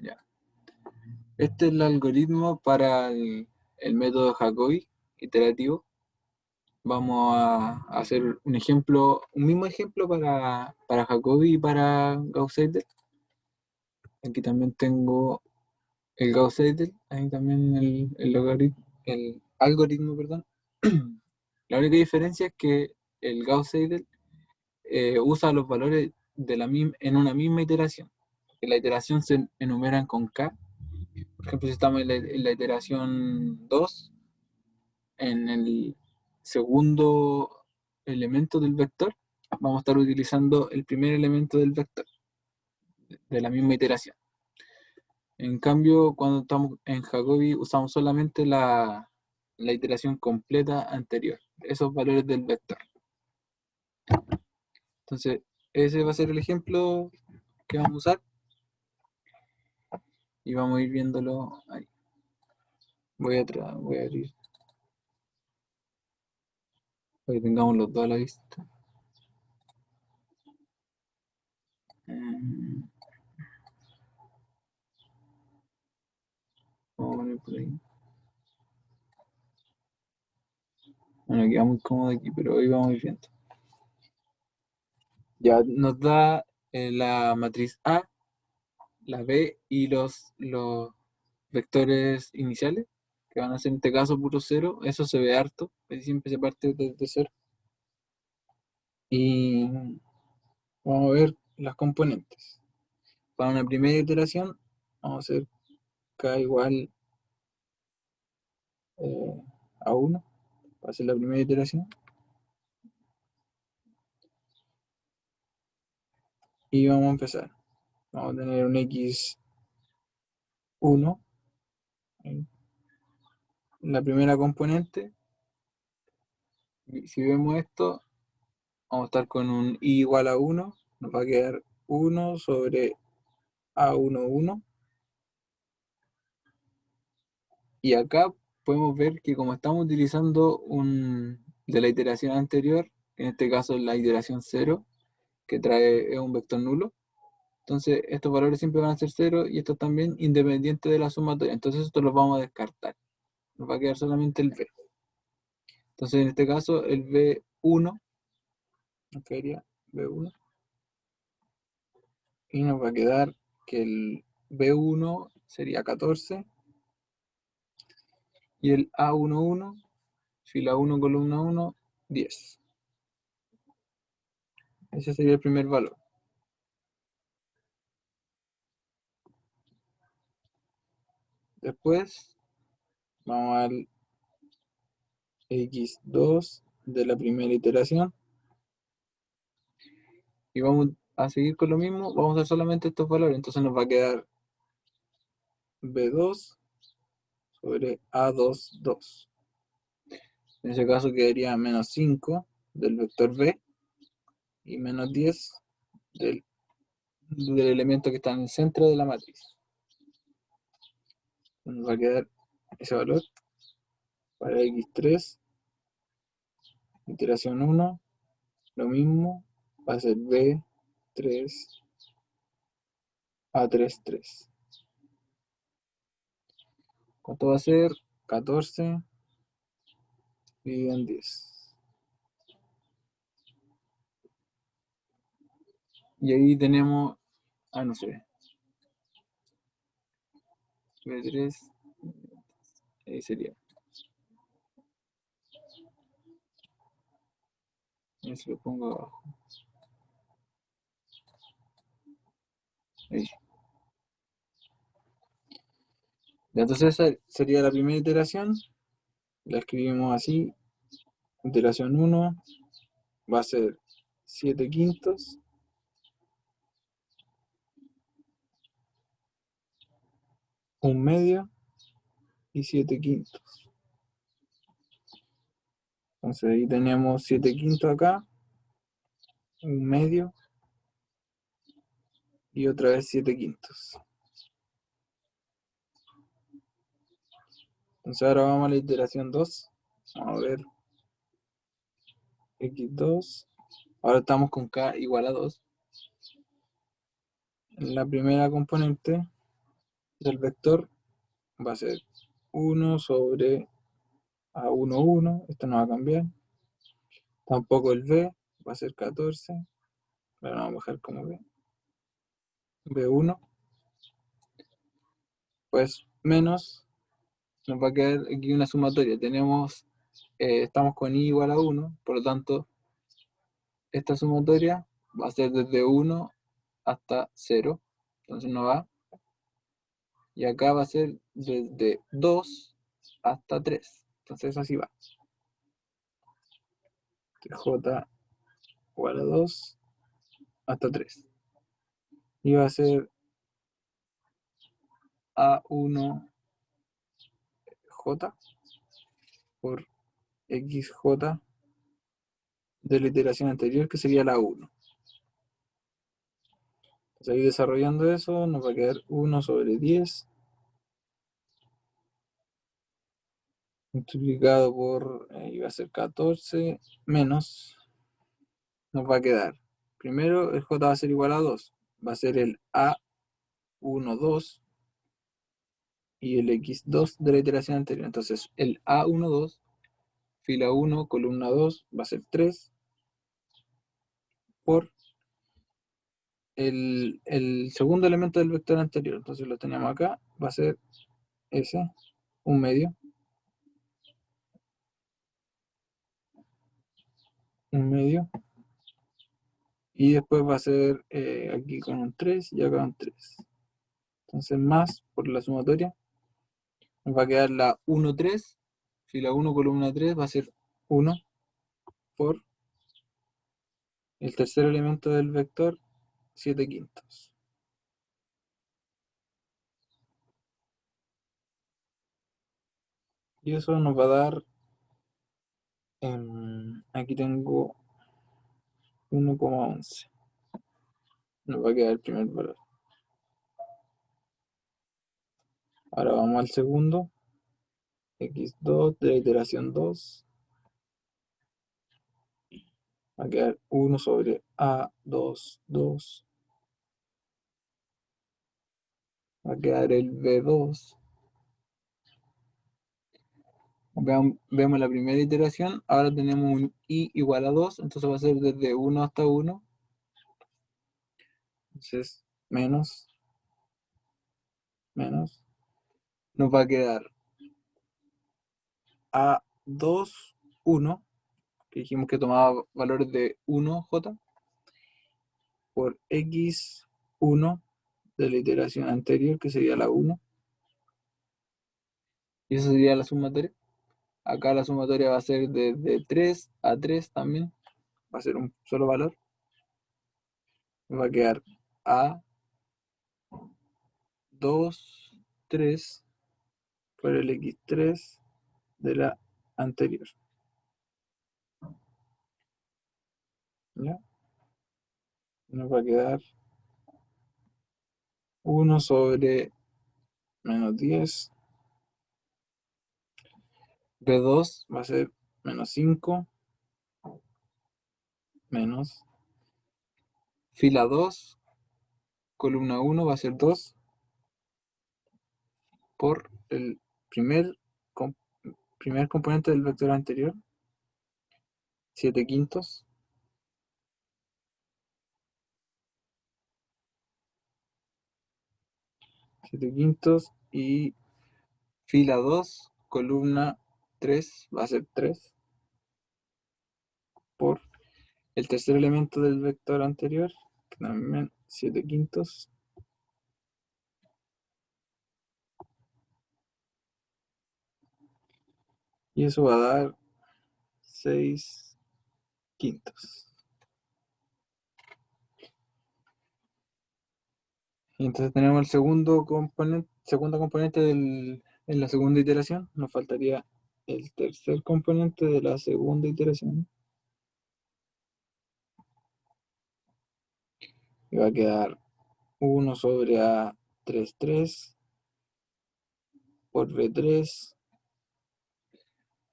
Ya. Este es el algoritmo para el método Jacobi iterativo. Vamos a hacer un ejemplo, un mismo ejemplo para Jacobi y para Gauss-Seidel. Aquí también tengo el Gauss-Seidel, ahí también el algoritmo, perdón. La única diferencia es que el Gauss-Seidel usa los valores en una misma iteración. Que la iteración se enumeran con K. Por ejemplo, si estamos en la iteración 2, en el segundo elemento del vector, vamos a estar utilizando el primer elemento del vector, de la misma iteración. En cambio, cuando estamos en Jacobi, usamos solamente la iteración completa anterior, esos valores del vector. Entonces, ese va a ser el ejemplo que vamos a usar y vamos a ir viéndolo ahí. Voy a abrir para que tengamos los dos a la vista. Vamos a poner por ahí. Bueno, queda muy cómodo aquí, pero hoy vamos a ir viendo. Ya nos da la matriz A, la B y los vectores iniciales, que van a ser en este caso puro cero. Eso se ve harto, siempre se parte desde cero. Y vamos a ver las componentes. Para una primera iteración, vamos a hacer K igual a 1, va a ser la primera iteración. Y vamos a empezar. Vamos a tener un x1, la primera componente. Y si vemos esto, vamos a estar con un i igual a 1, nos va a quedar 1 sobre a11. Y acá podemos ver que como estamos utilizando de la iteración anterior, en este caso la iteración 0, que trae un vector nulo, entonces estos valores siempre van a ser 0 y estos también independientes de la sumatoria. Entonces estos los vamos a descartar. Nos va a quedar solamente el b. Entonces en este caso el b1, nos quedaría b1, y nos va a quedar que el b1 sería 14 y el a11, fila 1, columna 1, 10. Ese sería el primer valor. Después vamos al x2 de la primera iteración y vamos a seguir con lo mismo. Vamos a usar solamente estos valores. Entonces nos va a quedar b2 sobre a22. En ese caso quedaría menos 5 del vector b y menos 10 del elemento que está en el centro de la matriz. Nos va a quedar ese valor para x3, iteración 1, lo mismo, va a ser b3 a33. ¿Cuánto va a ser? 14 dividido en 10. Y ahí tenemos, no sé, b3, ahí sería. Eso lo pongo abajo. Ahí. Entonces esa sería la primera iteración. La escribimos así. Iteración 1 va a ser 7 quintos. Un medio y 7 quintos. Entonces ahí tenemos 7 quintos acá, un medio y otra vez 7 quintos. Entonces ahora vamos a la iteración 2. Vamos a ver x2. Ahora estamos con k igual a 2. la primera componente del vector va a ser 1 sobre A1, 1. Esto no va a cambiar. Tampoco el B va a ser 14. Lo vamos a bajar como B. B1, pues menos, nos va a quedar aquí una sumatoria. Estamos con i igual a 1, por lo tanto, esta sumatoria va a ser desde 1 hasta 0. Entonces no va. Y acá va a ser desde 2 hasta 3. Entonces así va. J igual a 2 hasta 3. Y va a ser A1J por XJ de la iteración anterior, que sería la 1. Entonces ahí desarrollando eso, nos va a quedar 1 sobre 10 multiplicado por, iba a ser 14, menos, nos va a quedar, primero el J va a ser igual a 2, va a ser el A1, 2 y el X2 de la iteración anterior. Entonces el A1, 2, fila 1, columna 2, va a ser 3 por el segundo elemento del vector anterior. Entonces lo tenemos acá, va a ser ese, un medio, un medio. Y después va a ser aquí con un 3 y acá un 3. Entonces más por la sumatoria nos va a quedar la 1, 3. Fila 1, columna 3 va a ser 1 por el tercer elemento del vector, 7 quintos. Y eso nos va a dar, aquí tengo 1,11. Nos va a quedar el primer valor. Ahora vamos al segundo. X2 de la iteración 2. Va a quedar 1 sobre A2, 2. Va a quedar el B2. Vemos la primera iteración, ahora tenemos un i igual a 2, entonces va a ser desde 1 hasta 1, entonces menos, nos va a quedar A2, 1, que dijimos que tomaba valores de 1J, por X1 de la iteración anterior, que sería la 1, y eso sería la sumatoria. Acá la sumatoria va a ser desde 3 a 3 también, va a ser un solo valor, va a quedar A2, 3 por el X3 de la anterior. ¿Ya? Nos va a quedar 1 sobre menos 10. B2 va a ser menos 5, menos. Fila 2, columna 1 va a ser 2 por el primer, primer componente del vector anterior, 7 quintos. 7 quintos y fila 2, columna 3 va a ser 3 por el tercer elemento del vector anterior, que también 7 quintos. Y eso va a dar 6 quintos. Y entonces tenemos el segundo componente en la segunda iteración. Nos faltaría el tercer componente de la segunda iteración. Y va a quedar 1 sobre A3, 3 por B3.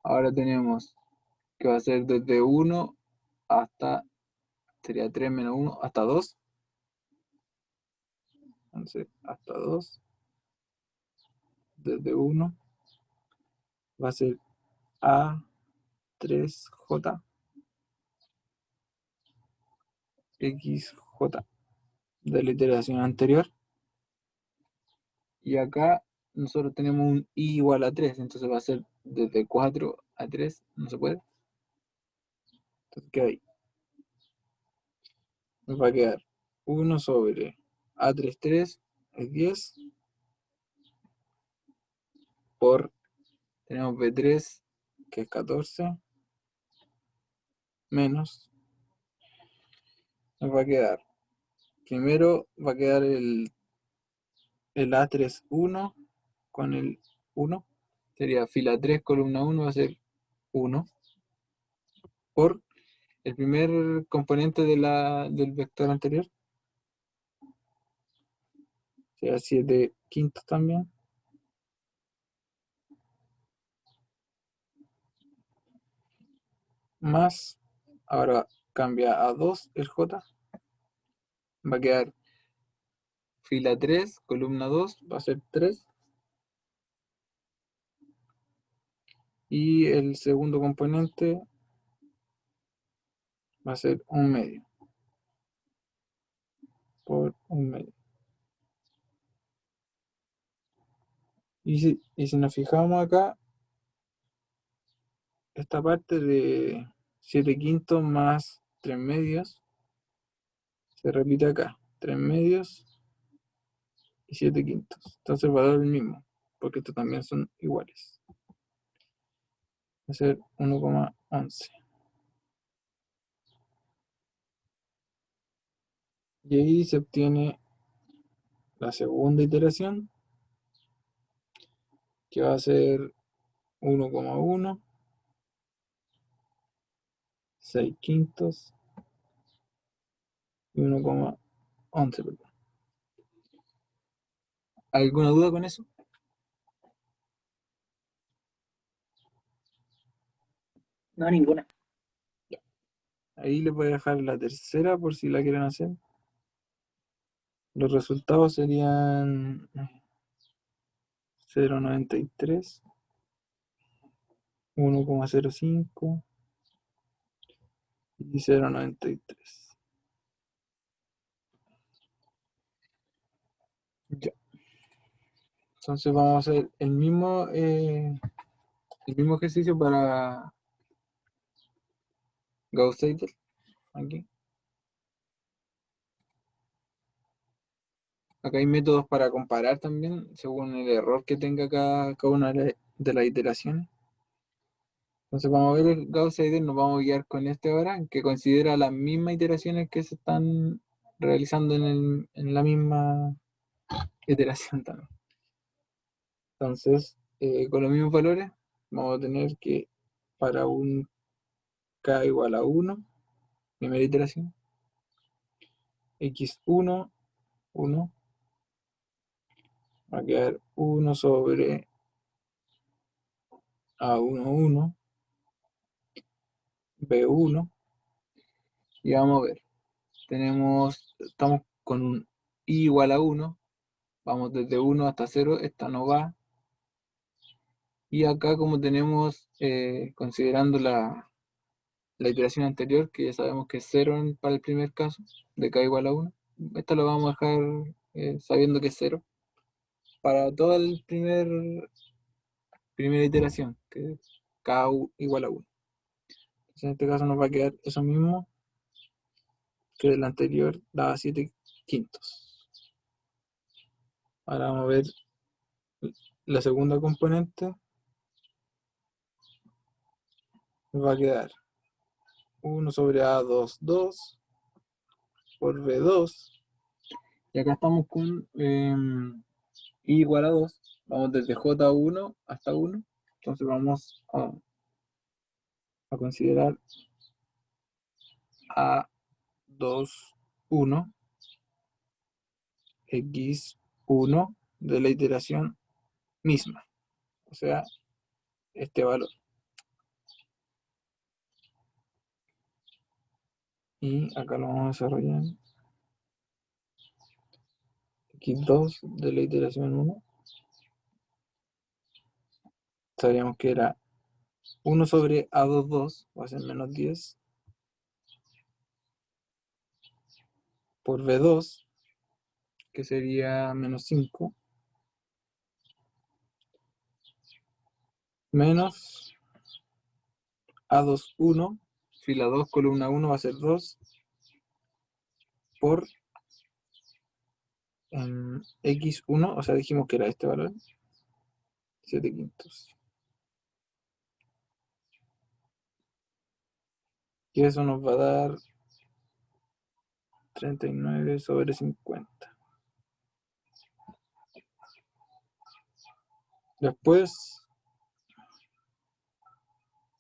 Ahora tenemos que va a ser desde 1 hasta, sería 3 menos 1, hasta 2. Entonces, hasta 2, desde 1, va a ser A3J, XJ de la iteración anterior. Y acá nosotros tenemos un I igual a 3, entonces va a ser desde 4 a 3, no se puede. Entonces, ¿qué hay? Nos va a quedar 1 sobre A33 es 10 por, tenemos B3 que es 14 menos, nos va a quedar, primero va a quedar el A31 con el 1, sería fila 3, columna 1, va a ser 1 por el primer componente del vector anterior, sea 7 quintos también, más, ahora cambia a 2 el J, va a quedar fila 3, columna 2, va a ser 3, y el segundo componente va a ser 1/2 por 1/2. Y si nos fijamos acá, esta parte de 7 quintos más 3 medios se repite acá, 3 medios y 7 quintos. Entonces va a dar el mismo, porque estos también son iguales. Va a ser 1,11. Y ahí se obtiene la segunda iteración, que va a ser 1,1, 6 quintos y 1,11. ¿Alguna duda con eso? No, ninguna. Ahí les voy a dejar la tercera por si la quieren hacer. Los resultados serían 0,93, 1,05 y 0,93. Ya. Entonces vamos a hacer el mismo ejercicio para Gauss-Seidel. Aquí. Acá hay métodos para comparar también, según el error que tenga cada una de las iteraciones. Entonces vamos a ver el Gauss-Seidel, nos vamos a guiar con este ahora, que considera las mismas iteraciones que se están realizando en la misma iteración también. Entonces, con los mismos valores, vamos a tener que para un k igual a 1, primera iteración, x1, 1, va a quedar 1 sobre a1, 1, b1, y vamos a ver, estamos con un i igual a 1, vamos desde 1 hasta 0, esta no va, y acá como tenemos, considerando la iteración anterior, que ya sabemos que es 0 para el primer caso, de k igual a 1, esta lo vamos a dejar sabiendo que es 0, para toda el primera iteración, que es k igual a 1. Entonces en este caso nos va a quedar eso mismo que el anterior daba 7 quintos. Ahora vamos a ver la segunda componente, nos va a quedar 1 sobre A2, 2 por B2. Y acá estamos con I igual a 2. Vamos desde J1 hasta 1. Entonces vamos a considerar A2, 1, X1 de la iteración misma. O sea, este valor. Y acá lo vamos a desarrollar. x2 de la iteración 1. Sabíamos que era 1 sobre a22, va a ser menos 10, por b2, que sería menos 5, menos a21, fila 2, columna 1 va a ser 2, por x1, o sea, dijimos que era este valor, 7 quintos. Y eso nos va a dar 39 sobre 50. Después,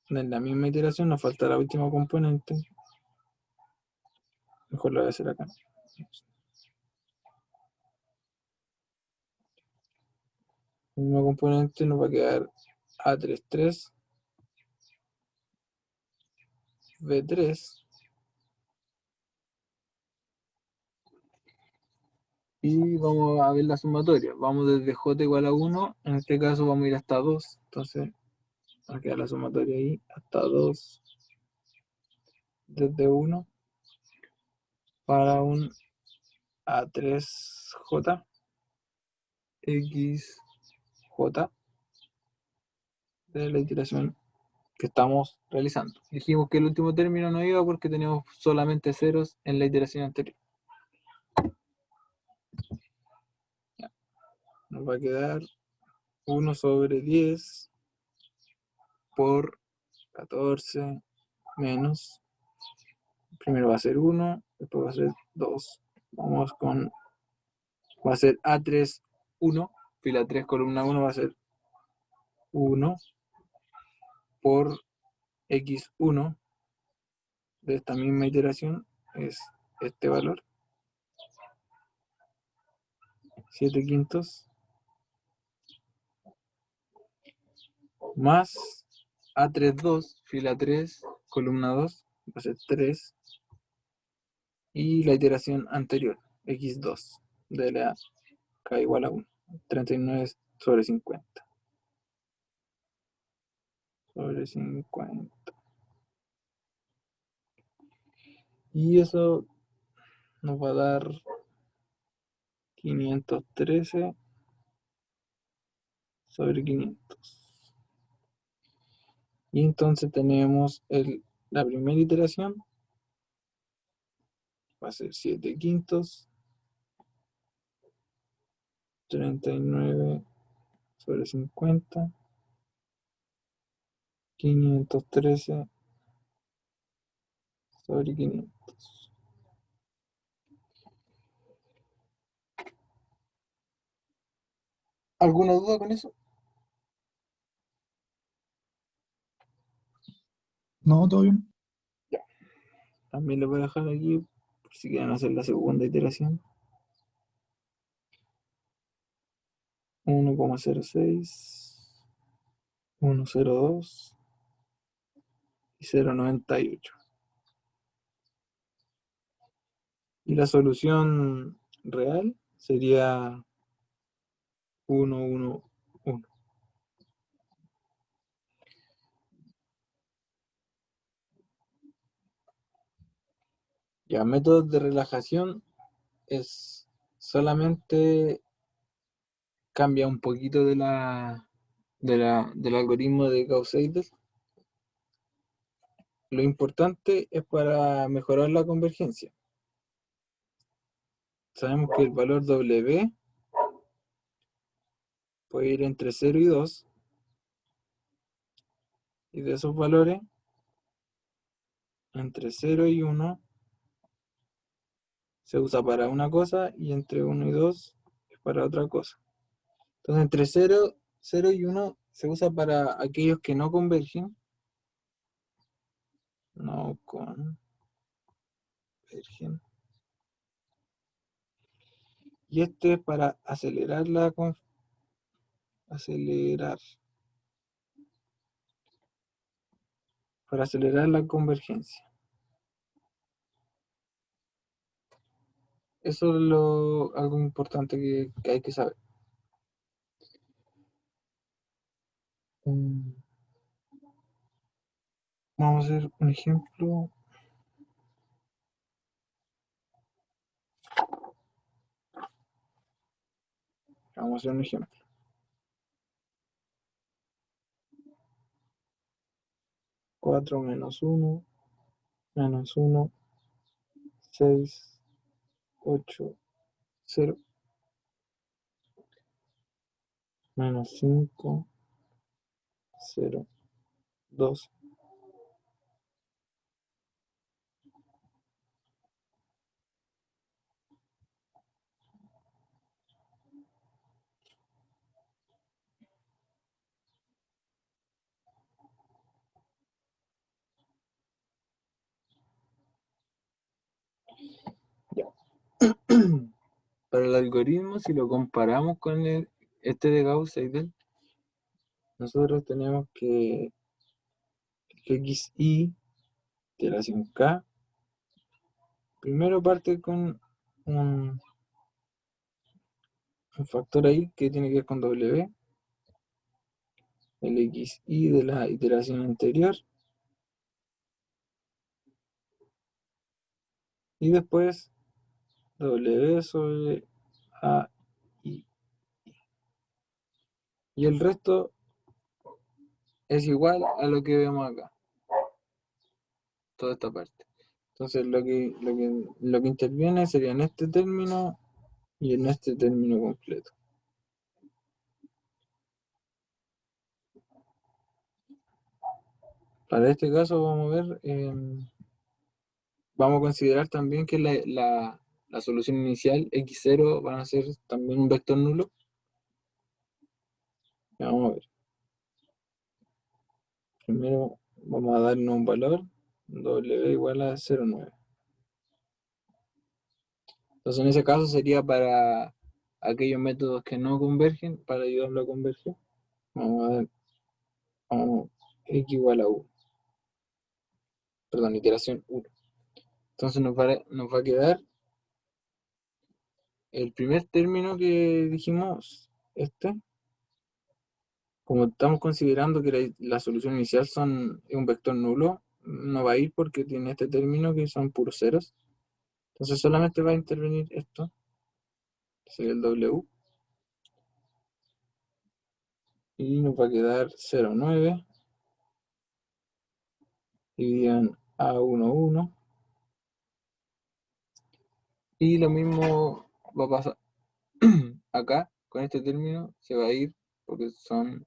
en la misma iteración, nos falta la última componente. Mejor lo voy a hacer acá. El mismo componente nos va a quedar A33, B3, y vamos a ver la sumatoria. Vamos desde J igual a 1, en este caso vamos a ir hasta 2, entonces va a quedar la sumatoria ahí, hasta 2, desde 1, para un A3J, XJ, de la iteración que estamos realizando. Dijimos que el último término no iba porque teníamos solamente ceros en la iteración anterior. Ya. Nos va a quedar 1 sobre 10 por 14 menos, primero va a ser 1, después va a ser 2. Vamos con, va a ser A3, 1, fila 3, columna 1 va a ser 1 por x1 de esta misma iteración, es este valor, 7 quintos, más A32, fila 3, columna 2, va a ser 3, y la iteración anterior, x2, de la k igual a 1, 39 sobre 50. Sobre 50. Y eso nos va a dar 513 sobre 500. Y entonces tenemos la primera iteración, va a ser 7 quintos, 39 sobre 50, 513 sobre 500. ¿Alguna duda con eso? No, todo bien. Ya. También le voy a dejar aquí, por si quieren hacer la segunda iteración. 1,06, 1,02 y 0,98. Y la solución real sería 1, 1, 1. Ya, métodos de relajación es solamente cambia un poquito del algoritmo de Gauss-Seidel. Lo importante es para mejorar la convergencia. Sabemos que el valor W puede ir entre 0 y 2, y de esos valores, entre 0 y 1 se usa para una cosa, y entre 1 y 2 es para otra cosa. Entonces, entre 0 y 1 se usa para aquellos que no convergen. No convergen. Y este es para acelerar la convergencia. Eso es algo importante que hay que saber. Mm, Vamos a hacer un ejemplo. Vamos a hacer un ejemplo. 4 menos 1, 6, 8, 0, menos 5, 0, 2. Ya. Para el algoritmo, si lo comparamos con este de Gauss-Seidel, nosotros tenemos que xi iteración k, primero parte con un, un factor ahí que tiene que ver con w, el xi de la iteración anterior, y después w sobre a i. Y el resto es igual a lo que vemos acá, toda esta parte. Entonces lo que interviene sería en este término y en este término completo. Para este caso vamos a ver, vamos a considerar también que la solución inicial x0 van a ser también un vector nulo. Vamos a ver. Primero vamos a darnos un valor, w igual a 0,9. Entonces en ese caso sería para aquellos métodos que no convergen, para ayudarlo a converger. Vamos a dar x igual a 1. Perdón, iteración 1. Entonces nos va a quedar el primer término que dijimos, como estamos considerando que la solución inicial es un vector nulo, no va a ir porque tiene este término que son puros ceros. Entonces solamente va a intervenir esto, que sería el W, y nos va a quedar 0,9 dividido en A11, y lo mismo va a pasar acá, con este término, se va a ir porque son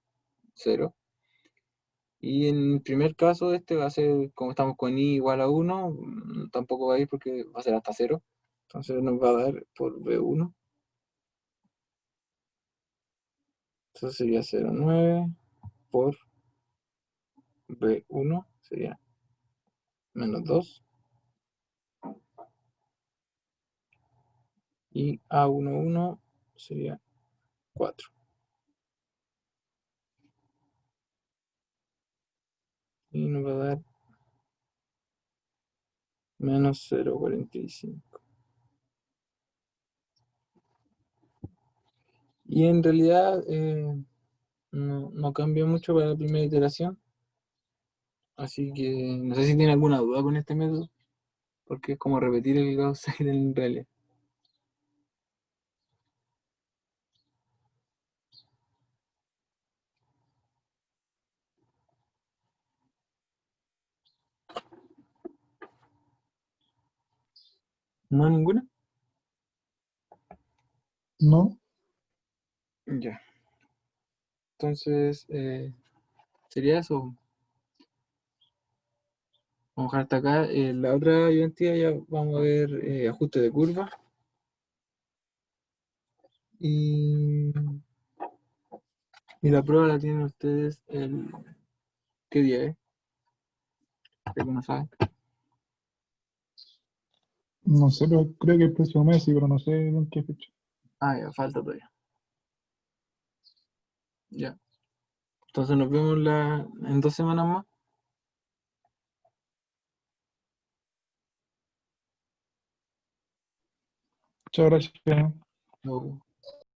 0. Y en el primer caso, este va a ser, como estamos con i igual a 1, tampoco va a ir porque va a ser hasta 0. Entonces nos va a dar por b1. Entonces sería 0,9 por b1, sería menos 2. Y a11 sería 4. Y nos va a dar menos 0,45. Y en realidad no cambia mucho para la primera iteración. Así que no sé si tiene alguna duda con este método, porque es como repetir el Gauss-Seidel en realidad. ¿No hay ninguna? No, Ya. Entonces, sería eso. Vamos a dejar hasta acá. La otra identidad ya vamos a ver ajuste de curva. Y, y la prueba la tienen ustedes ¿qué día es? ¿De que no saben? no sé, pero creo que el próximo mes sí, pero no sé en qué fecha. Ah, ya, falta todavía. Ya. Entonces nos vemos en 2 semanas más. Muchas gracias. Chau.